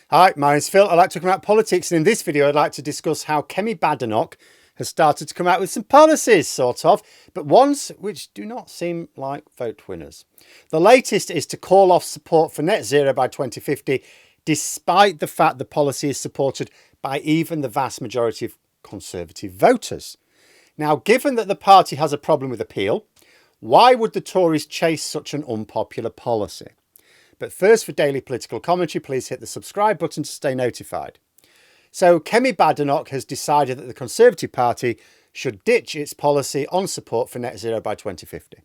Hi, my name's Phil. I like talking about politics, and in this video I'd like to discuss how Kemi Badenoch has started to come out with some policies, sort of, but ones which do not seem like vote winners. The latest is to call off support for net zero by 2050, despite the fact the policy is supported by even the vast majority of Conservative voters. Now, given that the party has a problem with appeal, why would the Tories chase such an unpopular policy? But first, for daily political commentary, please hit the subscribe button to stay notified. So Kemi Badenoch has decided that the Conservative Party should ditch its policy on support for net zero by 2050.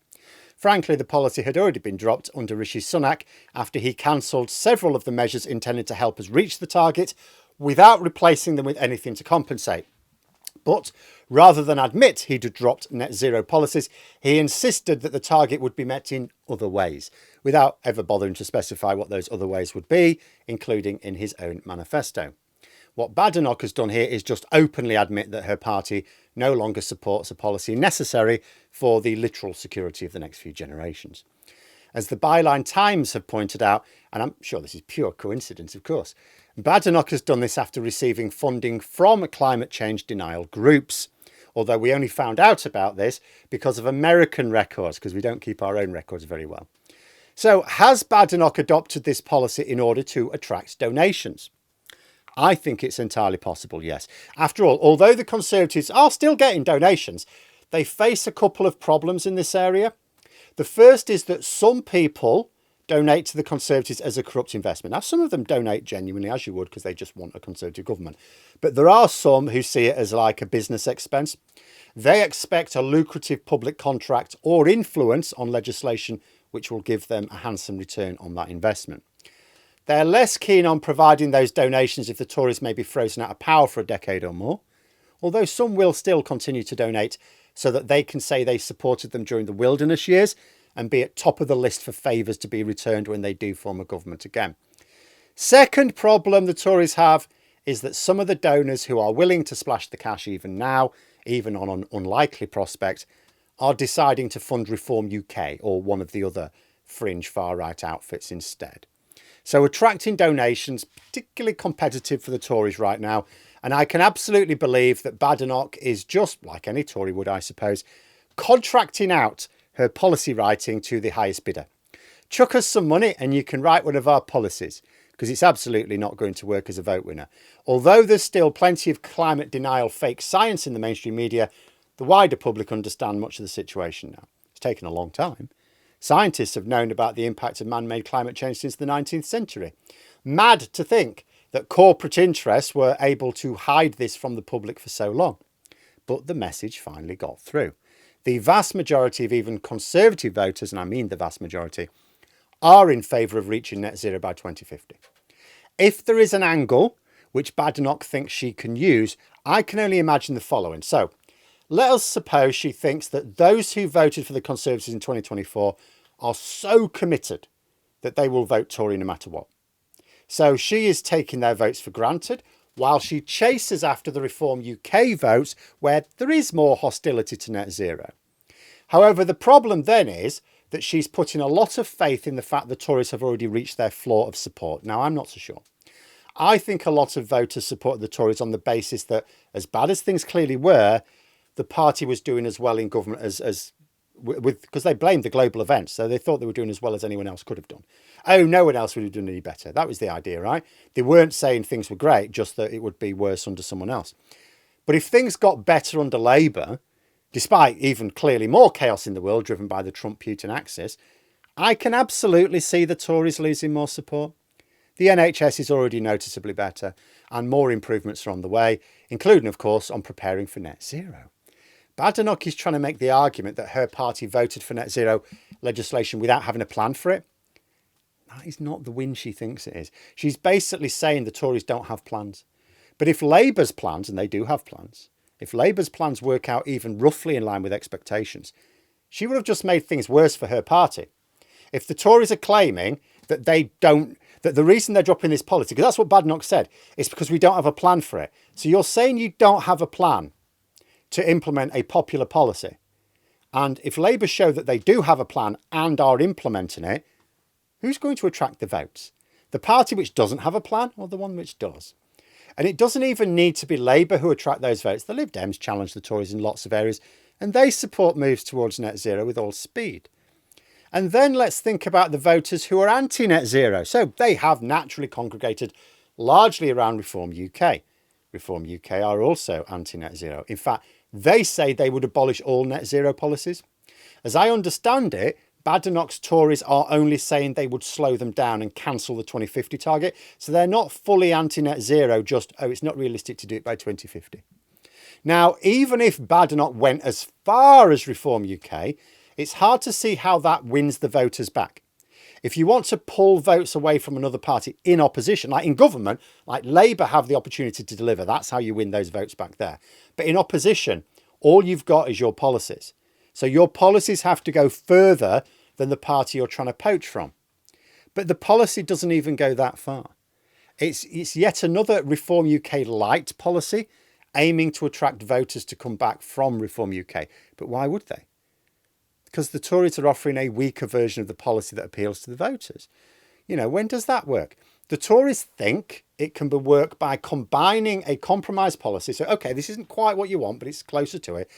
Frankly, the policy had already been dropped under Rishi Sunak after he cancelled several of the measures intended to help us reach the target without replacing them with anything to compensate. But rather than admit he'd dropped net zero policies, he insisted that the target would be met in other ways, without ever bothering to specify what those other ways would be, including in his own manifesto. What Badenoch has done here is just openly admit that her party no longer supports a policy necessary for the literal security of the next few generations. As the Byline Times have pointed out, and I'm sure this is pure coincidence, of course, Badenoch has done this after receiving funding from climate change denial groups, although we only found out about this because of American records, because we don't keep our own records very well. So has Badenoch adopted this policy in order to attract donations? I think it's entirely possible, yes. After all, although the Conservatives are still getting donations, they face a couple of problems in this area. The first is that some people donate to the Conservatives as a corrupt investment. Now, some of them donate genuinely, as you would, because they just want a Conservative government. But there are some who see it as like a business expense. They expect a lucrative public contract or influence on legislation which will give them a handsome return on that investment. They're less keen on providing those donations if the Tories may be frozen out of power for a decade or more, although some will still continue to donate so that they can say they supported them during the wilderness years and be at top of the list for favours to be returned when they do form a government again. Second problem the Tories have is that some of the donors who are willing to splash the cash even now, even on an unlikely prospect, are deciding to fund Reform UK or one of the other fringe far-right outfits instead. So attracting donations, particularly competitive for the Tories right now, and I can absolutely believe that Badenoch is just, like any Tory would I suppose, contracting out her policy writing to the highest bidder. Chuck us some money and you can write one of our policies, because it's absolutely not going to work as a vote winner. Although there's still plenty of climate denial fake science in the mainstream media, the wider public understand much of the situation now. It's taken a long time. Scientists have known about the impact of man-made climate change since the 19th century. Mad to think that corporate interests were able to hide this from the public for so long. But the message finally got through. The vast majority of even Conservative voters, and I mean the vast majority, are in favour of reaching net zero by 2050. If there is an angle which Badenoch thinks she can use, I can only imagine the following. So, let us suppose she thinks that those who voted for the Conservatives in 2024 are so committed that they will vote Tory no matter what. So she is taking their votes for granted, while she chases after the Reform UK votes where there is more hostility to net zero. However, the problem then is that she's putting a lot of faith in the fact the Tories have already reached their floor of support. Now, I'm not so sure. I think a lot of voters supported the Tories on the basis that, as bad as things clearly were, the party was doing as well in government because they blamed the global events. So they thought they were doing as well as anyone else could have done. Oh, no one else would have done any better. That was the idea, right? They weren't saying things were great, just that it would be worse under someone else. But if things got better under Labour, despite even clearly more chaos in the world driven by the Trump-Putin axis, I can absolutely see the Tories losing more support. The NHS is already noticeably better and more improvements are on the way, including, of course, on preparing for net zero. Badenoch is trying to make the argument that her party voted for net zero legislation without having a plan for it. That is not the win she thinks it is. She's basically saying the Tories don't have plans. But if Labour's plans, and they do have plans, if Labour's plans work out even roughly in line with expectations, she would have just made things worse for her party. If the Tories are claiming that that the reason they're dropping this policy, because that's what Badenoch said, is because we don't have a plan for it. So you're saying you don't have a plan to implement a popular policy. And if Labour show that they do have a plan and are implementing it, who's going to attract the votes? The party which doesn't have a plan or the one which does? And it doesn't even need to be Labour who attract those votes. The Lib Dems challenge the Tories in lots of areas, and they support moves towards net zero with all speed. And then let's think about the voters who are anti-net zero. So they have naturally congregated largely around Reform UK. Reform UK are also anti-net zero. In fact, they say they would abolish all net zero policies. As I understand it, Badenoch's Tories are only saying they would slow them down and cancel the 2050 target. So they're not fully anti-net zero, just, oh, it's not realistic to do it by 2050. Now, even if Badenoch went as far as Reform UK, it's hard to see how that wins the voters back. If you want to pull votes away from another party in opposition, like in government, like Labour have the opportunity to deliver, that's how you win those votes back there. But in opposition, all you've got is your policies. So your policies have to go further than the party you're trying to poach from. But the policy doesn't even go that far. It's yet another Reform UK light policy aiming to attract voters to come back from Reform UK. But why would they? Because the Tories are offering a weaker version of the policy that appeals to the voters. You know, when does that work? The Tories think it can be worked by combining a compromise policy. So, okay, this isn't quite what you want, but it's closer to it,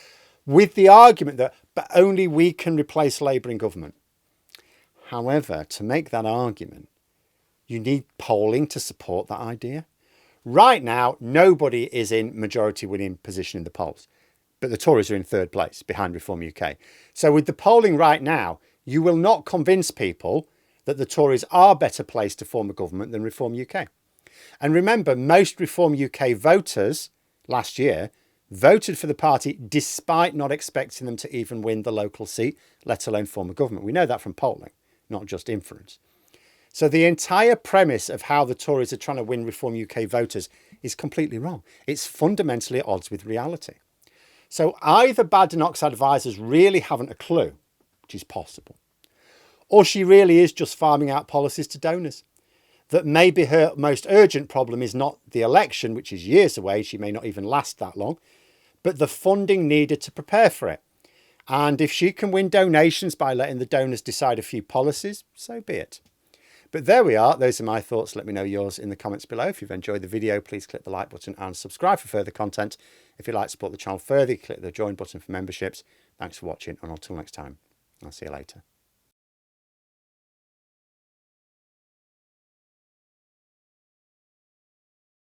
with the argument that, but only we can replace Labour in government. However, to make that argument, you need polling to support that idea. Right now, nobody is in majority winning position in the polls. But the Tories are in third place behind Reform UK. So with the polling right now, you will not convince people that the Tories are better placed to form a government than Reform UK. And remember, most Reform UK voters last year voted for the party despite not expecting them to even win the local seat, let alone form a government. We know that from polling, not just inference. So the entire premise of how the Tories are trying to win Reform UK voters is completely wrong. It's fundamentally at odds with reality. So either Badenoch's advisors really haven't a clue, which is possible, or she really is just farming out policies to donors. That maybe her most urgent problem is not the election, which is years away, she may not even last that long, but the funding needed to prepare for it. And if she can win donations by letting the donors decide a few policies, so be it. But there we are. Those are my thoughts. Let me know yours in the comments below. If you've enjoyed the video, please click the like button and subscribe for further content. If you'd like to support the channel further, click the join button for memberships. Thanks for watching, and until next time, I'll see you later.